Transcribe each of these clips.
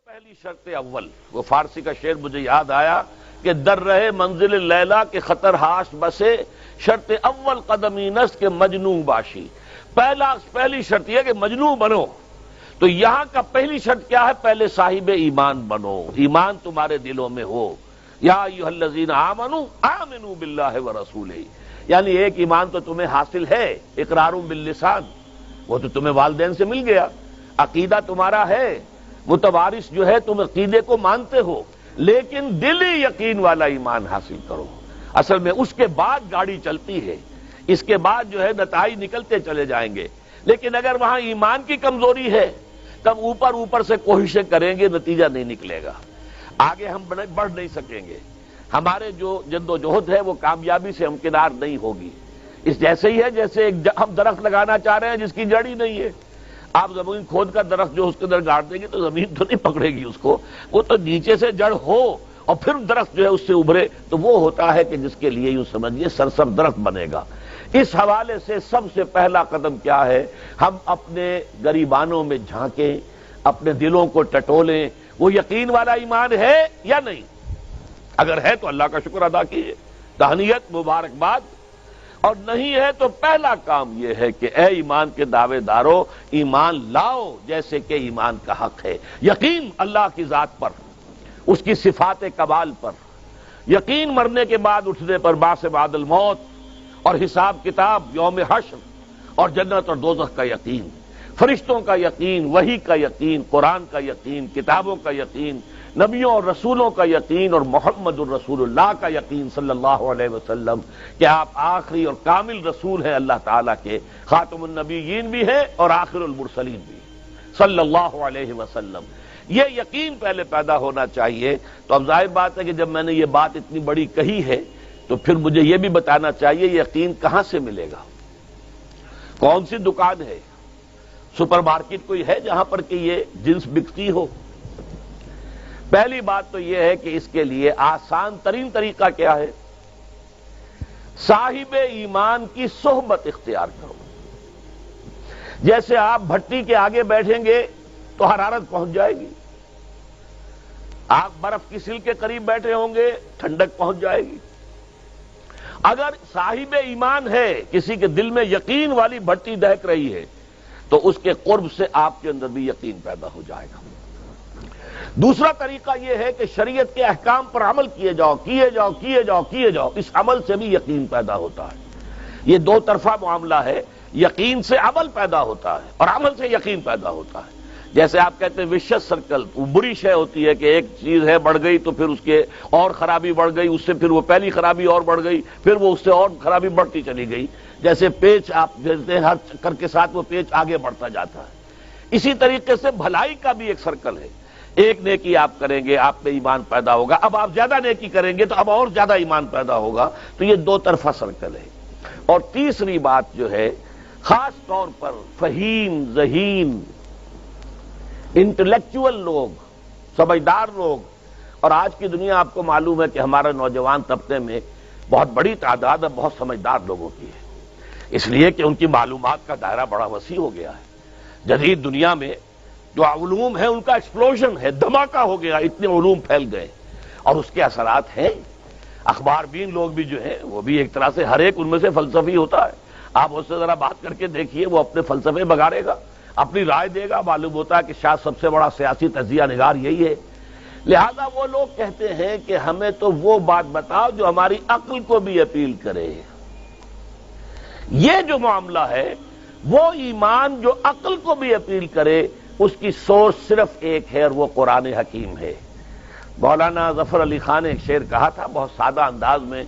پہلی شرط اول، وہ فارسی کا شعر مجھے یاد آیا کہ در رہے منزل لیلا کے خطر ہاش بسے، شرط اول قدمی نست کے مجنوں باشی۔ پہلی شرط یہ کہ مجنوں بنو، تو یہاں کا پہلی شرط کیا ہے؟ پہلے صاحب ایمان بنو، ایمان تمہارے دلوں میں ہو۔ یا ایھا الذین آمنوا آمنوا باللہ ورسولہ، یعنی ایک ایمان تو تمہیں حاصل ہے، اقرار باللسان، وہ تو تمہیں والدین سے مل گیا، عقیدہ تمہارا ہے، متوارث جو ہے تم عقیدے کو مانتے ہو، لیکن دلی یقین والا ایمان حاصل کرو۔ اصل میں اس کے بعد گاڑی چلتی ہے، اس کے بعد جو ہے نتائج نکلتے چلے جائیں گے، لیکن اگر وہاں ایمان کی کمزوری ہے تب اوپر سے کوششیں کریں گے، نتیجہ نہیں نکلے گا، آگے ہم بڑھ نہیں سکیں گے، ہمارے جو جد و جہد ہے وہ کامیابی سے ہمکنار نہیں ہوگی۔ اس جیسے ہی ہے جیسے ہم درخت لگانا چاہ رہے ہیں جس کی جڑ ہی نہیں ہے، آپ زمین کھود کر درخت جو اس کے اندر گاڑ دیں گے تو زمین تو نہیں پکڑے گی اس کو، وہ تو نیچے سے جڑ ہو اور پھر درخت جو ہے اس سے ابھرے، تو وہ ہوتا ہے کہ جس کے لیے یوں سمجھیے سرسبز درخت بنے گا۔ اس حوالے سے سب سے پہلا قدم کیا ہے؟ ہم اپنے گریبانوں میں جھانکیں، اپنے دلوں کو ٹٹولیں، وہ یقین والا ایمان ہے یا نہیں؟ اگر ہے تو اللہ کا شکر ادا کیجیے، تہنیت، مبارکباد، اور نہیں ہے تو پہلا کام یہ ہے کہ اے ایمان کے دعوے دارو، ایمان لاؤ جیسے کہ ایمان کا حق ہے۔ یقین اللہ کی ذات پر، اس کی صفات کمال پر، یقین مرنے کے بعد اٹھنے پر، بعث بعد الموت اور حساب کتاب، یوم حشر اور جنت اور دوزخ کا یقین، فرشتوں کا یقین، وحی کا یقین، قرآن کا یقین، کتابوں کا یقین، نبیوں اور رسولوں کا یقین، اور محمد الرسول اللہ کا یقین صلی اللہ علیہ وسلم کہ آپ آخری اور کامل رسول ہیں اللہ تعالیٰ کے، خاتم النبیین بھی ہیں اور آخر المرسلین بھی صلی اللہ علیہ وسلم۔ یہ یقین پہلے پیدا ہونا چاہیے۔ تو اب ظاہر بات ہے کہ جب میں نے یہ بات اتنی بڑی کہی ہے تو پھر مجھے یہ بھی بتانا چاہیے یقین کہاں سے ملے گا، کون سی دکان ہے، سپر مارکیٹ کوئی ہے جہاں پر کہ یہ جنس بکتی ہو؟ پہلی بات تو یہ ہے کہ اس کے لیے آسان ترین طریقہ کیا ہے؟ صاحب ایمان کی صحبت اختیار کرو۔ جیسے آپ بھٹی کے آگے بیٹھیں گے تو حرارت پہنچ جائے گی، آپ برف کی سل کے قریب بیٹھے ہوں گے ٹھنڈک پہنچ جائے گی۔ اگر صاحب ایمان ہے، کسی کے دل میں یقین والی بھٹی دہک رہی ہے، تو اس کے قرب سے آپ کے اندر بھی یقین پیدا ہو جائے گا۔ دوسرا طریقہ یہ ہے کہ شریعت کے احکام پر عمل کیے جاؤ، کیے جاؤ، کیے جاؤ، کیے جاؤ، اس عمل سے بھی یقین پیدا ہوتا ہے۔ یہ دو طرفہ معاملہ ہے، یقین سے عمل پیدا ہوتا ہے اور عمل سے یقین پیدا ہوتا ہے۔ جیسے آپ کہتے ہیں وشس سرکل، وہ بری شے ہوتی ہے کہ ایک چیز ہے بڑھ گئی تو پھر اس کے اور خرابی بڑھ گئی، اس سے پھر وہ پہلی خرابی اور بڑھ گئی، پھر وہ اس سے اور خرابی بڑھتی چلی گئی۔ جیسے پیچ آپ دیکھتے ہیں ہر چکر کے ساتھ وہ پیچ آگے بڑھتا جاتا ہے، اسی طریقے سے بھلائی کا بھی ایک سرکل ہے۔ ایک نیکی آپ کریں گے آپ میں ایمان پیدا ہوگا، اب آپ زیادہ نیکی کریں گے تو اب اور زیادہ ایمان پیدا ہوگا، تو یہ دو طرفہ سرکل ہے۔ اور تیسری بات جو ہے، خاص طور پر فہیم، ذہین، انٹلیکچول لوگ، سمجھدار لوگ، اور آج کی دنیا آپ کو معلوم ہے کہ ہمارے نوجوان طبقے میں بہت بڑی تعداد بہت سمجھدار لوگوں کی ہے، اس لیے کہ ان کی معلومات کا دائرہ بڑا وسیع ہو گیا ہے۔ جدید دنیا میں جو علوم ہے ان کا ایکسپلوژن ہے، دھماکہ ہو گیا، اتنے علوم پھیل گئے اور اس کے اثرات ہیں۔ اخبار بین لوگ بھی جو ہیں وہ بھی ایک طرح سے ہر ایک ان میں سے فلسفی ہوتا ہے، آپ اس سے ذرا بات کر کے دیکھیے، وہ اپنے فلسفے بگاڑے گا، اپنی رائے دے گا، معلوم ہوتا ہے کہ شاید سب سے بڑا سیاسی تجزیہ نگار یہی ہے۔ لہذا وہ لوگ کہتے ہیں کہ ہمیں تو وہ بات بتاؤ جو ہماری عقل کو بھی اپیل کرے۔ یہ جو معاملہ ہے وہ ایمان جو عقل کو بھی اپیل کرے، اس کی سورس صرف ایک ہے اور وہ قرآن حکیم ہے۔ مولانا ظفر علی خان نے ایک شعر کہا تھا بہت سادہ انداز میں،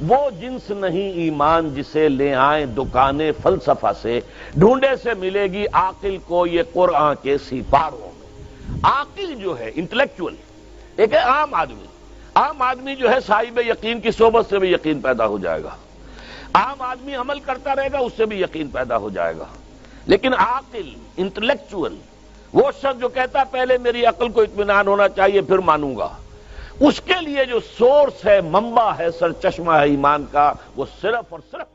وہ جنس نہیں ایمان جسے لے آئیں دکانیں فلسفہ سے، ڈھونڈے سے ملے گی عاقل کو یہ قرآن کے سیپاروں میں۔ عاقل جو ہے انٹلیکچول، ایک ہے عام آدمی، عام آدمی جو ہے صاحب یقین کی صحبت سے بھی یقین پیدا ہو جائے گا، عام آدمی عمل کرتا رہے گا اس سے بھی یقین پیدا ہو جائے گا، لیکن عاقل، انٹلیکچول، وہ شخص جو کہتا ہے پہلے میری عقل کو اطمینان ہونا چاہیے پھر مانوں گا، اس کے لیے جو سورس ہے، منبع ہے، سرچشمہ ہے ایمان کا، وہ صرف اور صرف